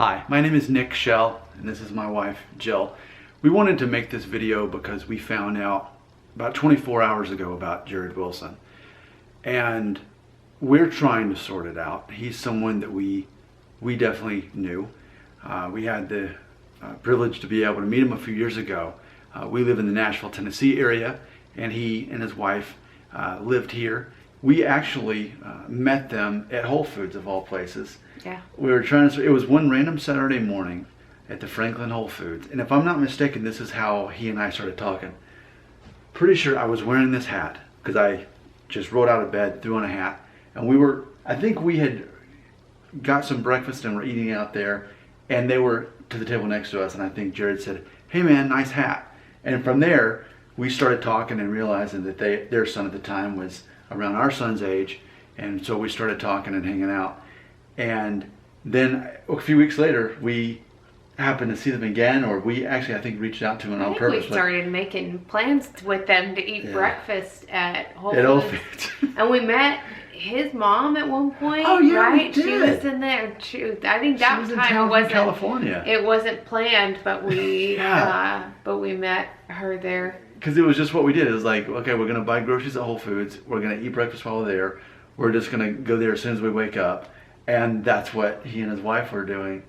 Hi, my name is Nick Shell, and this is my wife, Jill. We wanted to make this video because we found out about 24 hours ago about Jarrid Wilson. And we're trying to sort it out. He's someone that we definitely knew. We had the privilege to be able to meet him a few years ago. We live in the Nashville, Tennessee area, and he and his wife lived here. We actually met them at Whole Foods, of all places. Yeah. We were trying to, it was one random Saturday morning at the Franklin Whole Foods. And if I'm not mistaken, this is how he and I started talking. Pretty sure I was wearing this hat because I just rolled out of bed, threw on a hat. And I think we had got some breakfast and were eating out there. And they were to the table next to us. And I think Jarrid said, "Hey man, nice hat." And from there, we started talking and realizing that their son at the time was around our son's age. And so we started talking and hanging out. And then a few weeks later, we happened to see them again, or we actually, I think, reached out to them on purpose. We started making plans with them to eat breakfast at Whole Foods. And we met his mom at one point. Oh yeah, right? we did. She was in there. I think that was in time town it wasn't from California. It wasn't planned, but we Yeah. but we met her there. Because it was just what we did. It was like, okay, we're gonna buy groceries at Whole Foods. We're gonna eat breakfast while we're there. We're just gonna go there as soon as we wake up. And that's what he and his wife were doing.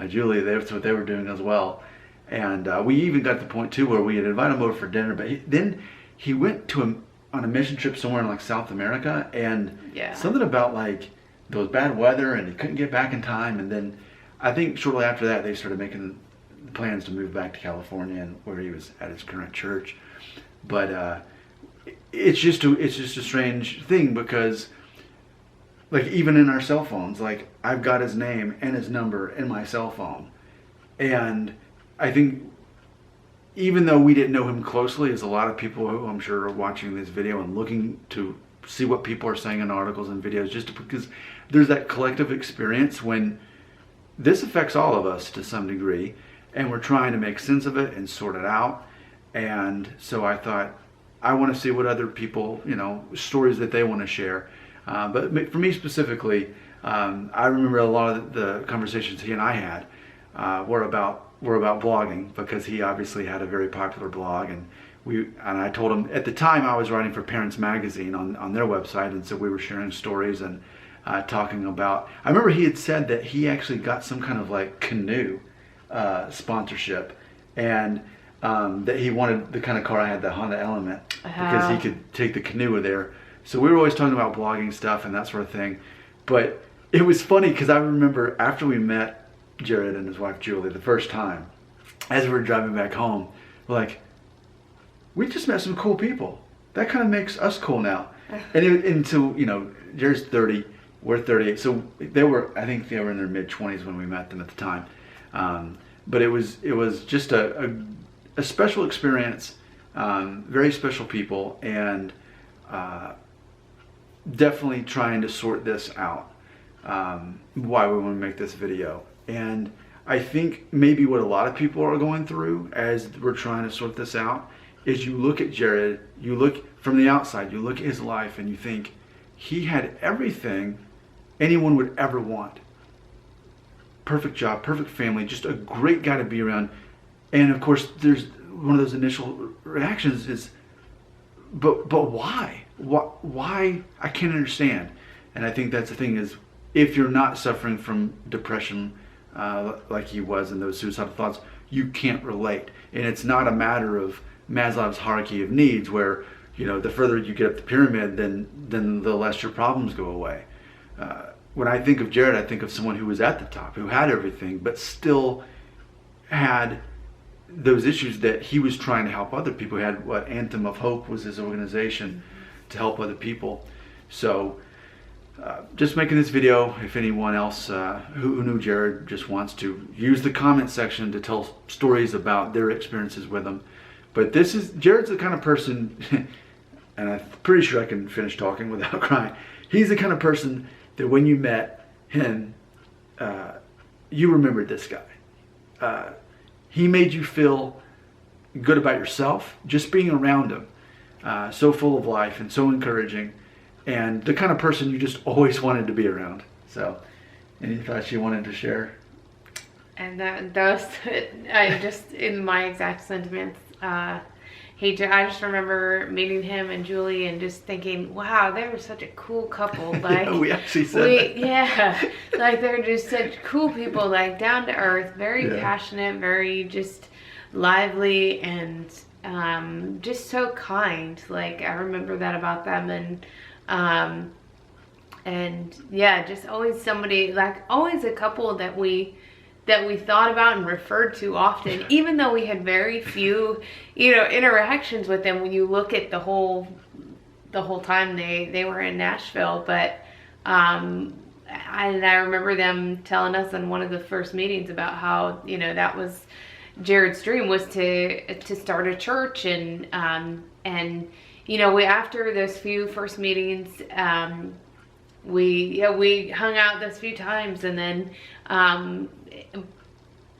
Julie, that's what they were doing as well. And we even got to the point too where we had invited him over for dinner. But then he went on a mission trip somewhere in like South America, and something about like there was bad weather and he couldn't get back in time. And then I think shortly after that they started making plans to move back to California and where he was at his current church. But it's just a strange thing because, like, even in our cell phones, like, I've got his name and his number in my cell phone. And I think even though we didn't know him closely, as a lot of people who I'm sure are watching this video and looking to see what people are saying in articles and videos, just because there's that collective experience when this affects all of us to some degree, and we're trying to make sense of it and sort it out. And so I thought, I want to see what other people, stories that they want to share. But for me specifically, I remember a lot of the conversations he and I had were about blogging, because he obviously had a very popular blog, and I told him at the time I was writing for Parents Magazine on their website, and so we were sharing stories and talking about. I remember he had said that he actually got some kind of like canoe sponsorship, and that he wanted the kind of car I had, the Honda Element, because he could take the canoe there. So we were always talking about blogging stuff and that sort of thing. But it was funny because I remember after we met Jarrid and his wife Julie the first time, as we were driving back home, we're like, we just met some cool people. That kind of makes us cool now. And so, Jarrid's 30, we're 38. So I think they were in their mid-20s when we met them at the time. But it was just a special experience, very special people, and definitely trying to sort this out, why we want to make this video. And I think maybe what a lot of people are going through as we're trying to sort this out is you look at Jarrid, you look from the outside, you look at his life, and you think he had everything anyone would ever want. Perfect job, perfect family, just a great guy to be around. And of course, there's one of those initial reactions is, but why? Why? I can't understand. And I think that's the thing is, if you're not suffering from depression like he was and those suicidal thoughts, you can't relate. And it's not a matter of Maslow's hierarchy of needs where, the further you get up the pyramid, then the less your problems go away. When I think of Jarrid, I think of someone who was at the top, who had everything, but still had those issues that he was trying to help other people. He had what Anthem of Hope was his organization to help other people. So just making this video, if anyone else who knew Jarrid just wants to use the comment section to tell stories about their experiences with him. But Jarrid's the kind of person, and I'm pretty sure I can finish talking without crying. He's the kind of person that when you met him, you remembered this guy. He made you feel good about yourself, just being around him. So full of life and so encouraging, and the kind of person you just always wanted to be around. So, any thoughts you wanted to share? And those, I just, in my exact sentiments, I just remember meeting him and Julie and just thinking, wow, they were such a cool couple. Like, yeah, we actually said that. Yeah, like they're just such cool people, like down to earth, very Yeah. passionate, very just lively, and just so kind. Like, I remember that about them, and yeah, just always somebody, like always a couple that we thought about and referred to often, even though we had very few, interactions with them when you look at the whole time they were in Nashville. But I remember them telling us in one of the first meetings about how, that was Jarrid's dream, was to start a church, and we, after those few first meetings, we hung out those few times, and then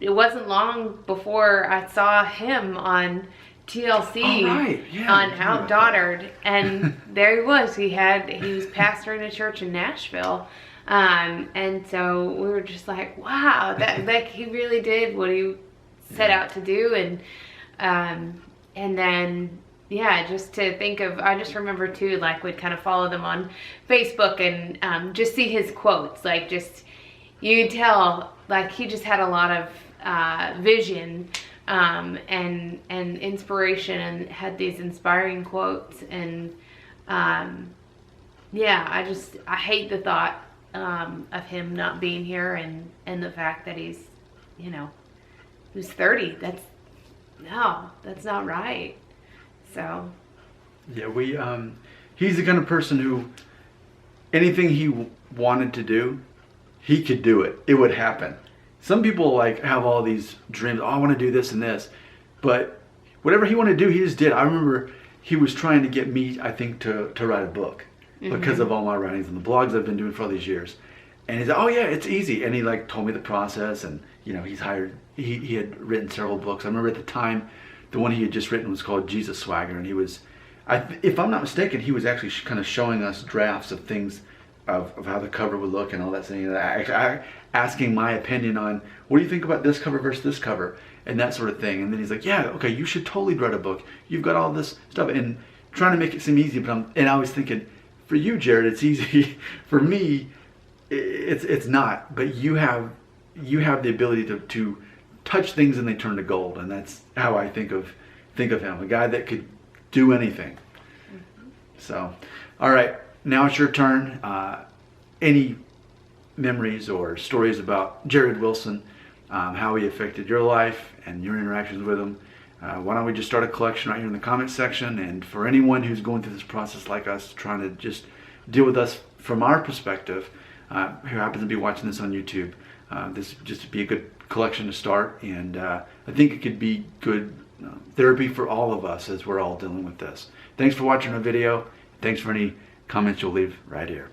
it wasn't long before I saw him on TLC. Oh, right. Yeah, on Out Doddard, and there he was. He was pastoring a church in Nashville, and so we were just like, wow, that like he really did what he set out to do, and then. Yeah, just to think of, I just remember too, like we'd kind of follow them on Facebook and just see his quotes. Like, just, you could tell, like he just had a lot of vision and inspiration, and had these inspiring quotes. And yeah, I hate the thought of him not being here, and the fact that he's 30. That's not right. So yeah, he's the kind of person who anything he wanted to do, he could do it. It would happen. Some people like have all these dreams. Oh, I want to do this and this, but whatever he wanted to do, he just did. I remember he was trying to get me, I think, to write a book because of all my writings and the blogs I've been doing for all these years. And he said, "Oh yeah, it's easy." And he like told me the process, and he's hired. He had written several books. I remember at the time, the one he had just written was called Jesus Swagger, and he was, if I'm not mistaken, he was actually kind of showing us drafts of things, of how the cover would look and all that thing. Asking my opinion on, what do you think about this cover versus this cover, and that sort of thing. And then he's like, yeah, okay, you should totally write a book. You've got all this stuff, and trying to make it seem easy. But I was thinking, for you, Jarrid, it's easy. For me, it's not. But you have the ability to touch things and they turn to gold, and that's how I think of him, a guy that could do anything. So, all right, now it's your turn. Any memories or stories about Jarrid Wilson, how he affected your life and your interactions with him? Why don't we just start a collection right here in the comments section? And for anyone who's going through this process like us, trying to just deal with us from our perspective, who happens to be watching this on YouTube, this would just be a good collection to start, and I think it could be good therapy for all of us as we're all dealing with this. Thanks for watching our video. Thanks for any comments you'll leave right here.